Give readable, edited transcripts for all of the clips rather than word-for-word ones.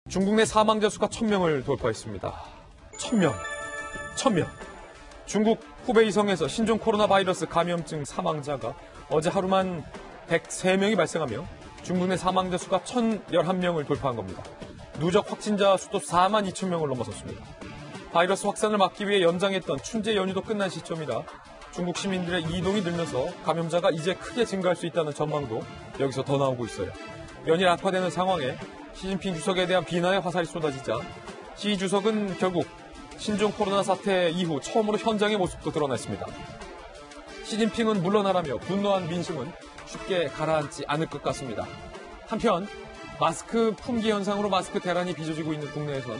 중국 내 사망자 수가 1000명을 돌파했습니다. 1000명. 중국 후베이성에서 신종 코로나 바이러스 감염증 사망자가 어제 하루만 103명이 발생하며 중국 내 사망자 수가 1011명을 돌파한 겁니다. 누적 확진자 수도 42,000명을 넘어섰습니다. 바이러스 확산을 막기 위해 연장했던 춘제 연휴도 끝난 시점이라 중국 시민들의 이동이 늘면서 감염자가 이제 크게 증가할 수 있다는 전망도 여기서 더 나오고 있어요. 연일 악화되는 상황에 시진핑 주석에 대한 비난의 화살이 쏟아지자 시 주석은 결국 신종 코로나 사태 이후 처음으로 현장의 모습도 드러냈습니다. 시진핑은 물러나라며 분노한 민심은 쉽게 가라앉지 않을 것 같습니다. 한편 마스크 품귀 현상으로 마스크 대란이 빚어지고 있는 국내에선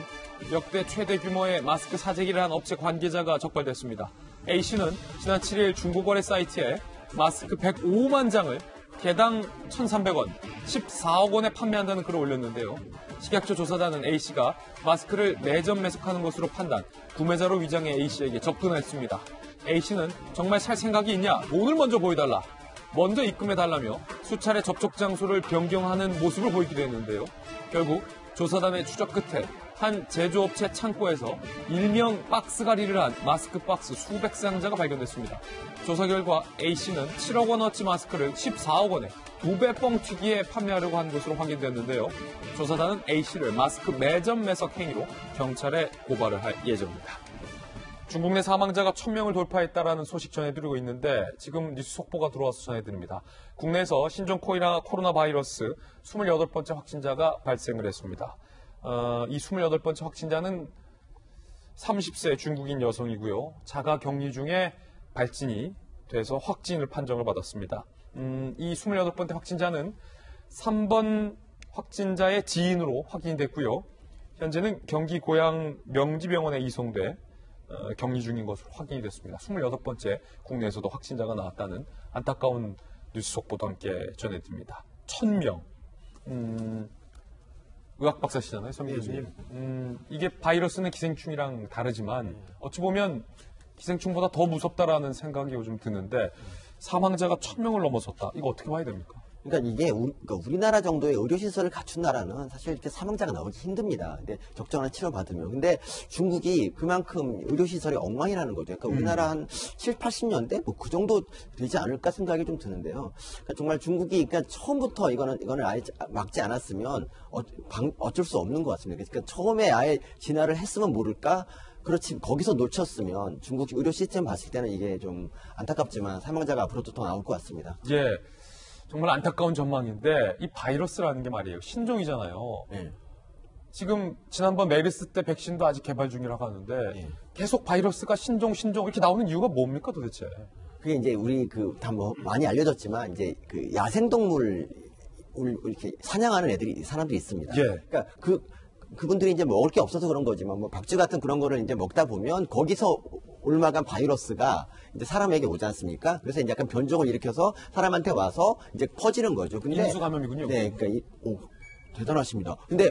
역대 최대 규모의 마스크 사재기를 한 업체 관계자가 적발됐습니다. A씨는 지난 7일 중고거래 사이트에 마스크 105만 장을 개당 1,300원, 14억 원에 판매한다는 글을 올렸는데요. 식약처 조사단은 A씨가 마스크를 내전 매석하는 것으로 판단, 구매자로 위장해 A씨에게 접근했습니다. A씨는 정말 살 생각이 있냐? 오늘 먼저 보여달라. 먼저 입금해달라며 수차례 접촉 장소를 변경하는 모습을 보이기도 했는데요. 결국 조사단의 추적 끝에 한 제조업체 창고에서 일명 박스가리를 한 마스크 박스 수백 상자가 발견됐습니다. 조사 결과 A씨는 7억 원어치 마스크를 14억 원에 2배 뻥튀기에 판매하려고 한 것으로 확인됐는데요. 조사단은 A씨를 마스크 매점 매석 행위로 경찰에 고발을 할 예정입니다. 중국 내 사망자가 1000명을 돌파했다라는 소식 전해드리고 있는데 지금 뉴스 속보가 들어와서 전해드립니다. 국내에서 신종 코로나 바이러스 28번째 확진자가 발생을 했습니다. 이 28번째 확진자는 30세 중국인 여성이고요. 자가 격리 중에 발진이 돼서 확진을 판정을 받았습니다. 이 28번째 확진자는 3번 확진자의 지인으로 확인됐고요. 현재는 경기 고양 명지병원에 이송돼 격리 중인 것으로 확인이 됐습니다. 28번째 국내에서도 확진자가 나왔다는 안타까운 뉴스 속보도 함께 전해드립니다. 1000명. 의학 박사시잖아요, 서민 교수님. 이게 바이러스는 기생충이랑 다르지만 어찌 보면 기생충보다 더 무섭다라는 생각이 요즘 드는데 사망자가 1000명을 넘어섰다. 이거 어떻게 봐야 됩니까? 그러니까 이게 우리나라 정도의 의료시설을 갖춘 나라는 사실 이렇게 사망자가 나오기 힘듭니다. 근데 적정한 치료 받으면. 근데 중국이 그만큼 의료시설이 엉망이라는 거죠. 그러니까 우리나라 한 7, 80년대? 뭐 그 정도 되지 않을까 생각이 좀 드는데요. 그러니까 정말 중국이 그러니까 처음부터 이거는 아예 막지 않았으면 어쩔 수 없는 것 같습니다. 그러니까 처음에 아예 진화를 했으면 모를까? 그렇지, 거기서 놓쳤으면 중국 의료 시스템 봤을 때는 이게 좀 안타깝지만 사망자가 앞으로도 더 나올 것 같습니다. 예. 정말 안타까운 전망인데 이 바이러스라는 게 말이에요. 신종이잖아요. 네. 지금 지난번 메르스 때 백신도 아직 개발 중이라고 하는데 계속 바이러스가 신종 이렇게 나오는 이유가 뭡니까 도대체? 그게 이제 우리 다 뭐 많이 알려졌지만 이제 그 야생동물 이렇게 사냥하는 사람들이 있습니다. 예. 그러니까 그분들이 이제 먹을 게 없어서 그런 거지만 뭐 박쥐 같은 그런 거를 이제 먹다 보면 거기서 옮아간 바이러스가 이제 사람에게 오지 않습니까? 그래서 이제 약간 변종을 일으켜서 사람한테 와서 이제 퍼지는 거죠. 근데 인수 감염이군요. 네, 그러니까 대단하십니다. 근데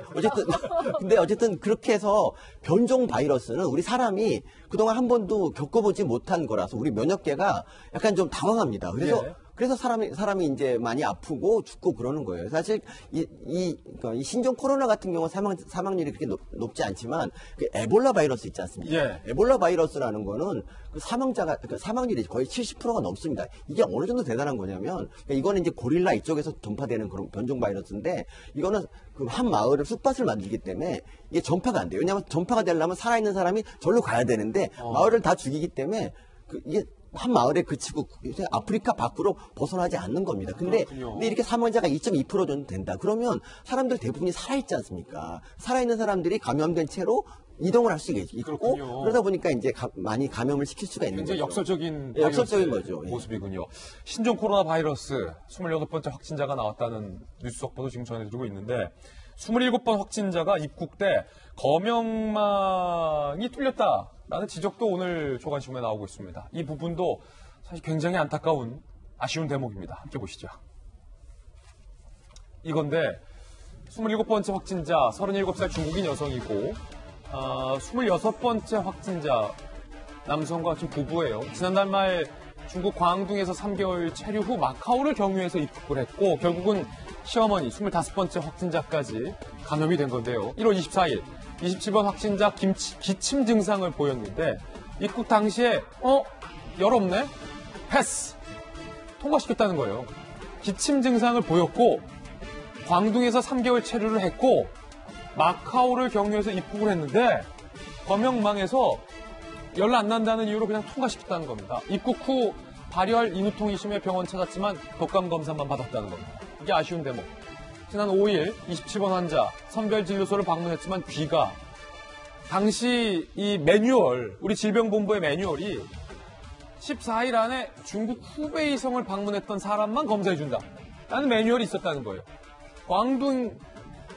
어쨌든 그렇게 해서 변종 바이러스는 우리 사람이 그동안 한 번도 겪어보지 못한 거라서 우리 면역계가 약간 좀 당황합니다. 그래서 사람이 이제 많이 아프고 죽고 그러는 거예요. 사실 그러니까 이 신종 코로나 같은 경우 사망률이 그렇게 높지 않지만 그 에볼라 바이러스 있지 않습니까? 예. 에볼라 바이러스라는 거는 그 사망률이 거의 70%가 넘습니다. 이게 어느 정도 대단한 거냐면 그러니까 이거는 이제 고릴라 이쪽에서 전파되는 그런 변종 바이러스인데 이거는 그 한 마을을 쑥밭을 만들기 때문에 이게 전파가 안 돼요. 왜냐하면 전파가 되려면 살아있는 사람이 절로 가야 되는데 마을을 다 죽이기 때문에 이게 한 마을에 그치고 아프리카 밖으로 벗어나지 않는 겁니다. 근데 이렇게 사망자가 2.2% 정도 된다. 그러면 사람들 대부분이 살아있지 않습니까? 살아있는 사람들이 감염된 채로 이동을 할 수가 있고 그렇군요. 그러다 보니까 이제 많이 감염을 시킬 수가 있는 거죠. 역설적인 거죠. 모습이군요. 신종 코로나 바이러스 28번째 확진자가 나왔다는 뉴스 속보도 지금 전해드리고 있는데 27번 확진자가 입국 때 검역망이 뚫렸다라는 지적도 오늘 조간신문에 나오고 있습니다. 이 부분도 사실 굉장히 안타까운 아쉬운 대목입니다. 함께 보시죠. 이건데 27번째 확진자 37살 중국인 여성이고 26번째 확진자 남성과 지금 부부예요. 지난달 말 중국 광둥에서 3개월 체류 후 마카오를 경유해서 입국을 했고 결국은 시어머니 25번째 확진자까지 감염이 된 건데요. 1월 24일 27번 확진자 기침 증상을 보였는데 입국 당시에 열 없네? 패스! 통과시켰다는 거예요. 기침 증상을 보였고 광둥에서 3개월 체류를 했고 마카오를 경유해서 입국을 했는데 검역망에서 열 안 난다는 이유로 그냥 통과시켰다는 겁니다. 입국 후 발열 인후통이 심해 병원 찾았지만 독감 검사만 받았다는 겁니다. 이게 아쉬운 대목. 지난 5일 27번 환자 선별진료소를 방문했지만 귀가 당시 이 매뉴얼, 우리 질병본부의 매뉴얼이 14일 안에 중국 후베이성을 방문했던 사람만 검사해준다 라는 매뉴얼이 있었다는 거예요. 광둥,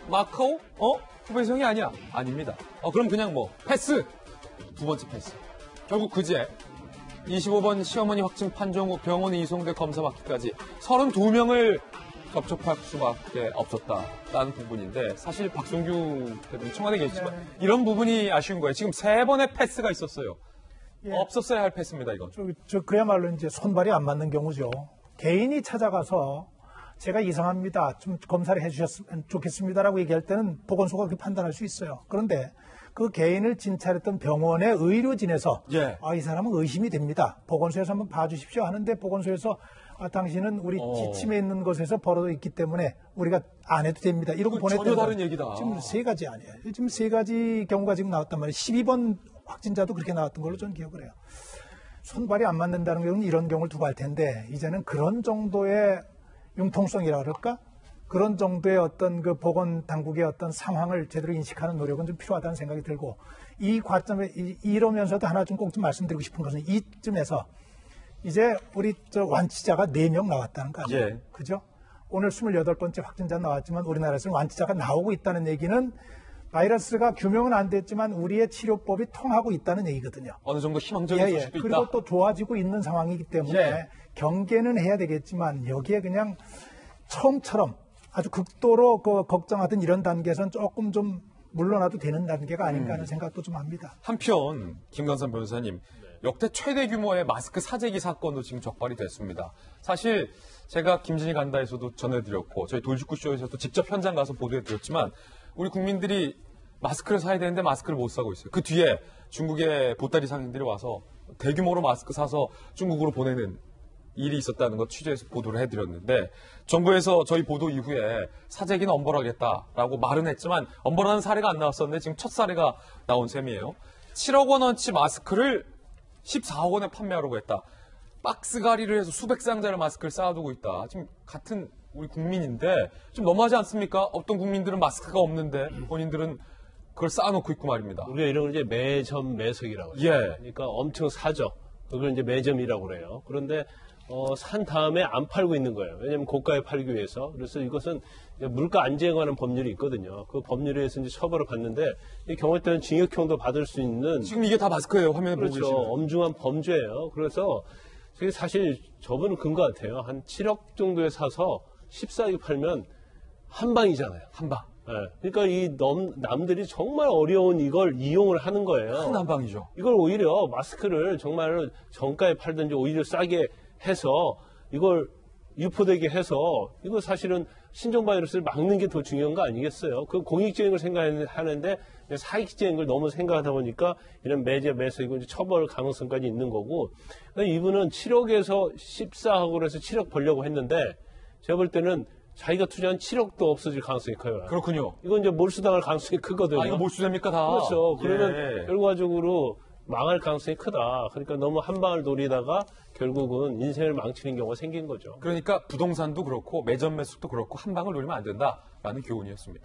마카오? 후베이성이 아니야? 아닙니다. 그럼 그냥 패스! 두 번째 패스. 결국 그제 25번 시어머니 확진 판정 후 병원에 이송돼 검사 받기까지 32명을 접촉할 수밖에 없었다라는 부분인데 사실 박성규 대표님 청와대에 계시지만 이런 부분이 아쉬운 거예요. 지금 3번의 패스가 있었어요. 없었어야 할 패스입니다, 이건. 그야말로 이제 손발이 안 맞는 경우죠. 개인이 찾아가서 제가 이상합니다. 좀 검사를 해주셨으면 좋겠습니다라고 얘기할 때는 보건소가 그렇게 판단할 수 있어요. 그런데 그 개인을 진찰했던 병원의 의료진에서 이 사람은 의심이 됩니다. 보건소에서 한번 봐주십시오 하는데 보건소에서 당신은 우리 지침에 있는 것에서 벌어져 있기 때문에 우리가 안 해도 됩니다. 이러고 보냈던 전혀 다른 얘기다. 지금 3가지 아니에요. 지금 3가지 경우가 지금 나왔단 말이에요. 12번 확진자도 그렇게 나왔던 걸로 저는 기억을 해요. 손발이 안 맞는다는 경우는 이런 경우를 두고 할 텐데 이제는 그런 정도의 융통성이라 그럴까? 그런 정도의 어떤 그 보건 당국의 어떤 상황을 제대로 인식하는 노력은 좀 필요하다는 생각이 들고 이 과점에 이러면서도 하나 좀 꼭 좀 말씀드리고 싶은 것은 이쯤에서 이제 우리 완치자가 4명 나왔다는 거 아니에요? 그죠? 오늘 28번째 확진자 나왔지만 우리나라에서는 완치자가 나오고 있다는 얘기는 바이러스가 규명은 안 됐지만 우리의 치료법이 통하고 있다는 얘기거든요. 어느 정도 희망적인 소식도 있다. 그리고 또 좋아지고 있는 상황이기 때문에 경계는 해야 되겠지만 여기에 그냥 처음처럼 아주 극도로 걱정하던 이런 단계에서는 조금 좀 물러나도 되는 단계가 아닌가 하는 생각도 좀 합니다. 한편 김관삼 변호사님, 역대 최대 규모의 마스크 사재기 사건도 지금 적발이 됐습니다. 사실 제가 김진희 간다에서도 전해드렸고 저희 돌직구쇼에서도 직접 현장 가서 보도해드렸지만 우리 국민들이 마스크를 사야 되는데 마스크를 못 사고 있어요. 그 뒤에 중국의 보따리 상인들이 와서 대규모로 마스크 사서 중국으로 보내는 일이 있었다는 거 취재해서 보도를 해드렸는데 정부에서 저희 보도 이후에 사재기는 엄벌하겠다라고 말은 했지만 엄벌하는 사례가 안 나왔었는데 지금 첫 사례가 나온 셈이에요. 7억 원어치 마스크를 14억 원에 판매하려고 했다. 박스가리를 해서 수백 상자를 마스크를 쌓아두고 있다. 지금 같은 우리 국민인데 좀 너무하지 않습니까? 어떤 국민들은 마스크가 없는데 본인들은 그걸 쌓아놓고 있고 말입니다. 우리가 이런 걸 이제 매점 매석이라고 해요. 그러니까 엄청 사죠. 그걸 이제 매점이라고 그래요. 그런데 산 다음에 안 팔고 있는 거예요. 왜냐하면 고가에 팔기 위해서. 그래서 이것은 물가 안정에 관한 법률이 있거든요. 그 법률에 의해서 이제 처벌을 받는데 이 경우에 따른 징역형도 받을 수 있는 지금 이게 다 마스크예요. 화면에 보고 그렇죠. 계시면. 엄중한 범죄예요. 그래서 사실 저분은 큰 것 같아요. 한 7억 정도에 사서 14억 팔면 한 방이잖아요. 한 방. 그러니까 남들이 정말 어려운 이걸 이용을 하는 거예요. 한 방이죠. 이걸 오히려 마스크를 정말 정가에 팔든지 오히려 싸게 해서 이걸 유포되게 해서 이거 사실은 신종 바이러스를 막는 게 더 중요한 거 아니겠어요? 그 공익적인 걸 생각하는데 사익적인 걸 너무 생각하다 보니까 이런 매제 매서 이제 처벌 가능성까지 있는 거고 이분은 7억에서 14억으로 해서 7억 벌려고 했는데 제가 볼 때는 자기가 투자한 7억도 없어질 가능성이 커요. 그렇군요. 이건 이제 몰수당할 가능성이 크거든요. 이거 몰수됩니까 다? 그렇죠. 그러면 결과적으로 망할 가능성이 크다. 그러니까 너무 한 방을 노리다가 결국은 인생을 망치는 경우가 생긴 거죠. 그러니까 부동산도 그렇고 매점 매수도 그렇고 한 방을 노리면 안 된다라는 교훈이었습니다.